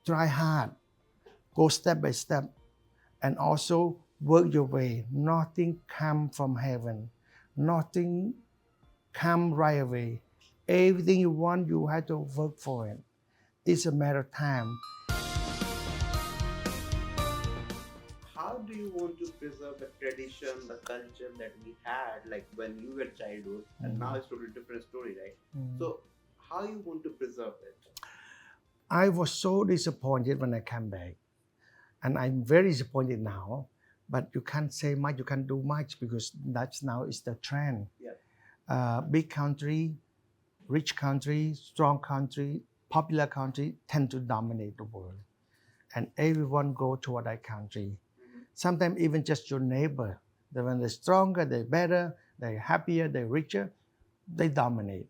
try hard, go step by step, and also work your way. Nothing come from heaven. Nothing come right away. Everything you want, you have to work for it. It's a matter of time. How do you want to preserve the tradition, the culture that we had, like when you were childhood, and now it's totally different story, right? So, how you want to preserve it? I was so disappointed when I came back, and I'm very disappointed now. But you can't say much, you can't do much because that's now is the trend. Yeah. Big country, rich country, strong country, popular country tend to dominate the world, and everyone go toward that country. Sometimes even just your neighbor, when they're stronger, they're better, they're happier, they're richer, they dominate.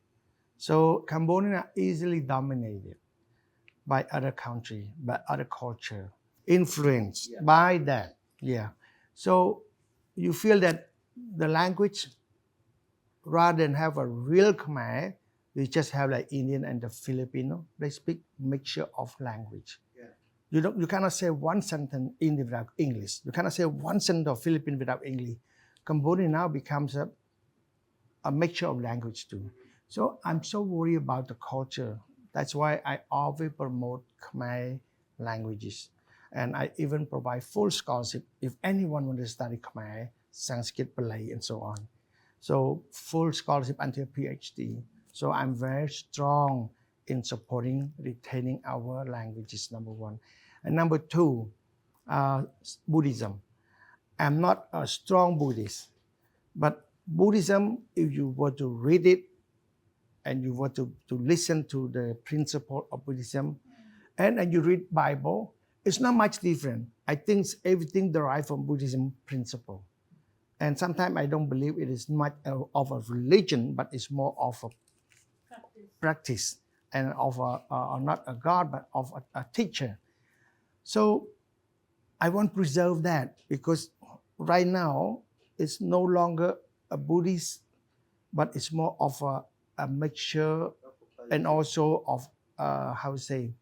So Cambodia easily dominated by other country, by other culture, influenced by that. Yeah. So you feel that the language, rather than have a real Khmer, we just have like Indian and the Filipino. They speak mixture of language. You cannot say one sentence Indian without English. You cannot say one sentence of Philippine without English. Cambodia now becomes a mixture of language too. So I'm so worried about the culture. That's why I always promote Khmer languages. And I even provide full scholarship if anyone wants to study Khmer, Sanskrit, Malay, and so on. So full scholarship until PhD. So I'm very strong in supporting retaining our languages, number one. And number two, Buddhism. I'm not a strong Buddhist, but Buddhism, if you were to read it and you were to listen to the principle of Buddhism, and you read Bible, it's not much different. I think everything derived from Buddhism principle. And sometimes I don't believe it is much of a religion, but it's more of a practice and of not a God, but of a teacher. So I want to preserve that because right now it's no longer a Buddhist, but it's more of a mixture and also of how to say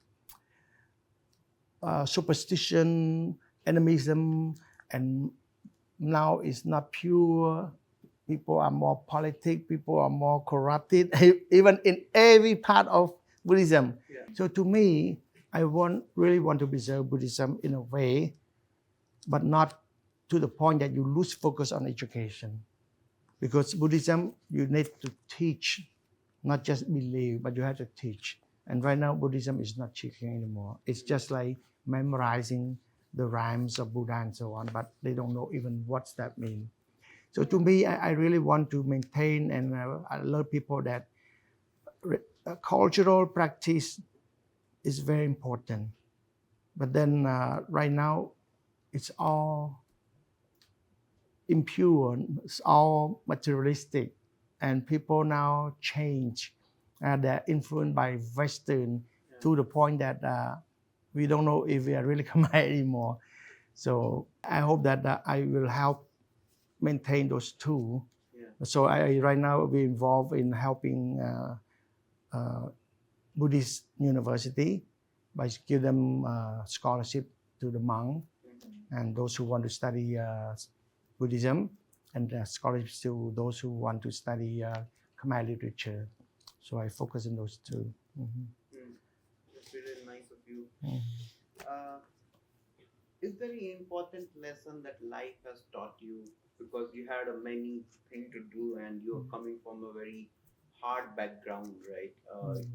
superstition, animism, and now it's not pure. People are more politic. People are more corrupted, even in every part of Buddhism. Yeah. So to me, I really want to preserve Buddhism in a way, but not to the point that you lose focus on education. Because Buddhism, you need to teach, not just believe, but you have to teach. And right now, Buddhism is not teaching anymore. It's just like memorizing the rhymes of Buddha and so on, but they don't know even what's that mean. So to me, I really want to maintain and alert people that cultural practice is very important. But then right now, it's all impure, it's all materialistic, and people now change. They're influenced by Western to the point that we don't know if we are really Khmer anymore. So I hope that I will help maintain those two. Yeah. So right now we involved in helping Buddhist university by give them scholarship to the monk and those who want to study Buddhism, and scholarships to those who want to study Khmer literature. So I focus on those two. That's really nice of you. Uh, is there any important lesson that life has taught you? Because you had a many thing to do, and you're coming from a very hard background, right?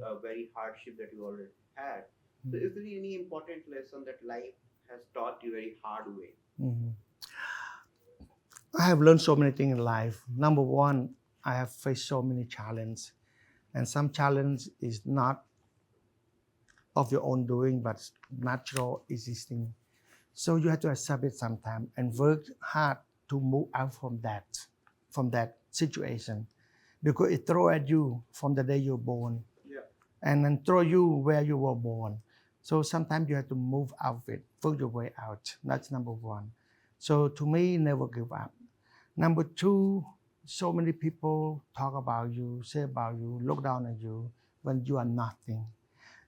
A very hardship that you already had. So, is there any important lesson that life has taught you very hard way? I have learned so many things in life. Number one, I have faced so many challenges, and some challenge is not of your own doing, but natural existing. So you have to accept it sometime and work hard to move out from that situation, because it throw at you from the day you're born, and then throw you where you were born. So sometimes you have to move out of it, work your way out. That's number one. So to me, never give up. Number two, so many people talk about you, say about you, look down at you when you are nothing.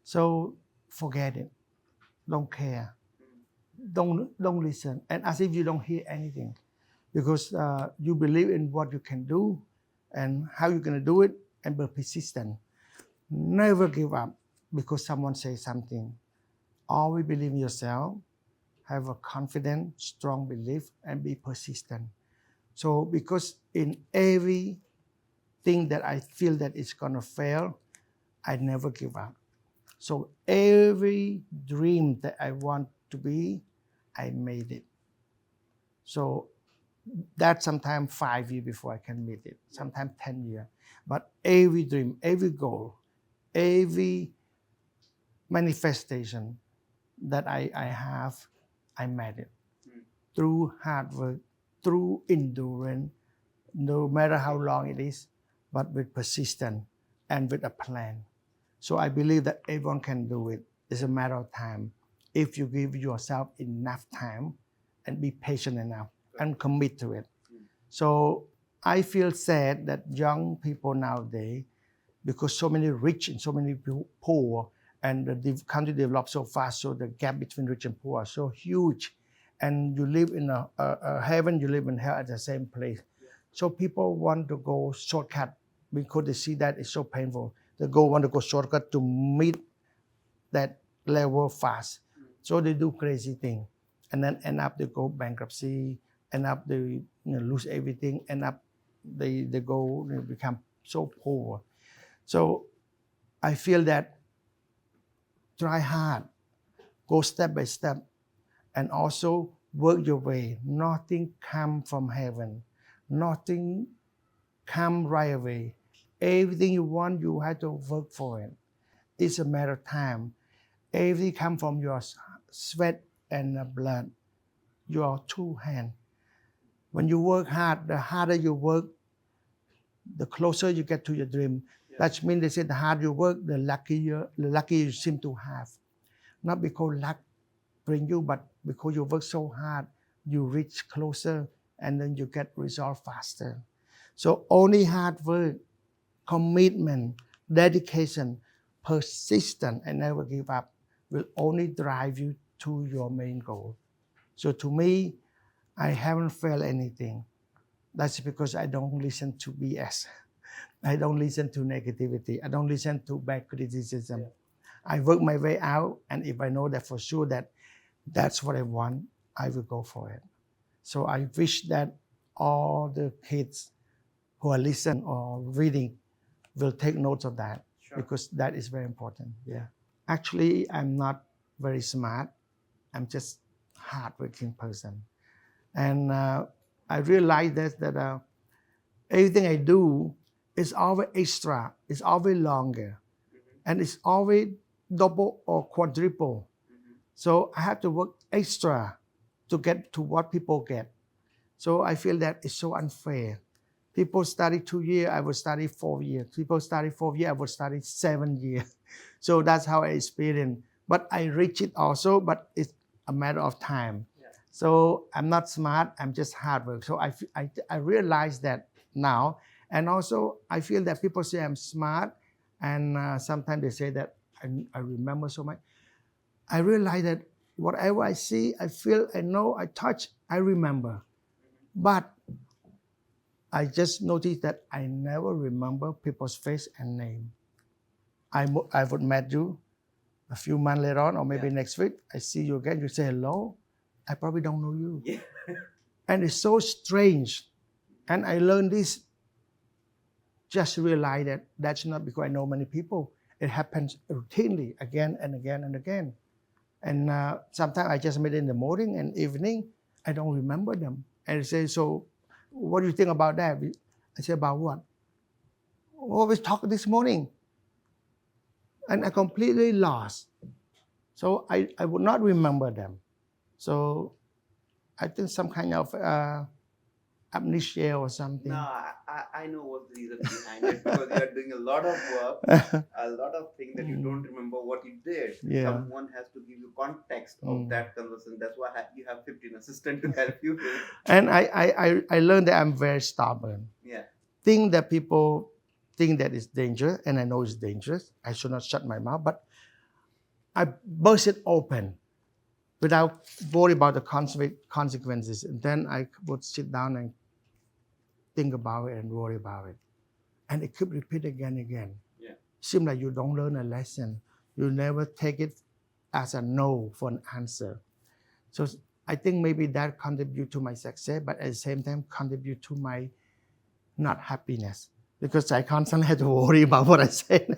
So forget it. don't care, don't listen, and as if you don't hear anything, because you believe in what you can do and how you're going to do it, and be persistent. Never give up because someone says something. Always believe in yourself, have a confident, strong belief, and be persistent. So because in everything that I feel that it's gonna fail, I never give up. So every dream that I want to be, I made it. So that sometimes 5 years before I can meet it, sometimes 10 years. But every dream, every goal, every manifestation that I have, I made it. Through hard work, through endurance, no matter how long it is, but with persistence and with a plan. So I believe that everyone can do it. It's a matter of time. If you give yourself enough time and be patient enough and commit to it. So I feel sad that young people nowadays, because so many rich and so many poor, and the country develops so fast, so the gap between rich and poor are so huge. And you live in a heaven, you live in hell at the same place. So people want to go shortcut because they see that it's so painful. They want to go shortcut to meet that level fast. So they do crazy thing, and then end up they go bankruptcy, end up they lose everything, end up they become so poor. So I feel that try hard, go step by step, and also work your way. Nothing come from heaven. Nothing come right away. Everything you want, you have to work for it. It's a matter of time. Everything come from your sweat and blood, your two hands. When you work hard, the harder you work, the closer you get to your dream. That means they say the harder you work, the luckier you seem to have. Not because luck bring you, but because you work so hard, you reach closer and then you get result faster. So only hard work, commitment, dedication, persistence, and never give up will only drive you to your main goal. So to me, I haven't failed anything. That's because I don't listen to BS. I don't listen to negativity. I don't listen to bad criticism. I work my way out, and if I know that for sure that that's what I want, I will go for it. So I wish that all the kids who are listening or reading will take notes of that, because that is very important. Yeah. Actually, I'm not very smart. I'm just hardworking person, and I realize that everything I do is always extra. It's always longer, and it's always double or quadruple. So I have to work extra to get to what people get. So I feel that it's so unfair. People study 2 years, I will study 4 years. People study 4 years, I will study 7 years. So that's how I experience. But I reach it also, but it's a matter of time. So I'm not smart, I'm just hard work. So I realize that now. And also I feel that people say I'm smart, and sometimes they say that I remember so much. I realize that whatever I see, I feel, I know, I touch, I remember. But I just noticed that I never remember people's face and name. I would meet you a few months later on, or maybe next week. I see you again, you say hello. I probably don't know you. And it's so strange. And I learned this, just realize that that's not because I know many people. It happens routinely again and again and again. And sometimes I just meet in the morning and evening, I don't remember them. And I say, so what do you think about that? I say, about what? Oh, we talked this morning. And I completely lost. So I would not remember them. So I think some kind of amnesia or something. No, I know what's the reason behind it, because you are doing a lot of work, a lot of things that you don't remember what you did. Yeah. Someone has to give you context of that conversation. That's why you have 15 assistants to help you. And I learned that I'm very stubborn. Think that people think that it's dangerous, and I know it's dangerous. I should not shut my mouth, but I burst it open. without worry about the consequences. And then I would sit down and think about it and worry about it. And it could repeat again and again. Yeah. Seems like you don't learn a lesson. You never take it as a no for an answer. So I think maybe that contribute to my success, but at the same time contribute to my not happiness because I constantly have to worry about what I say.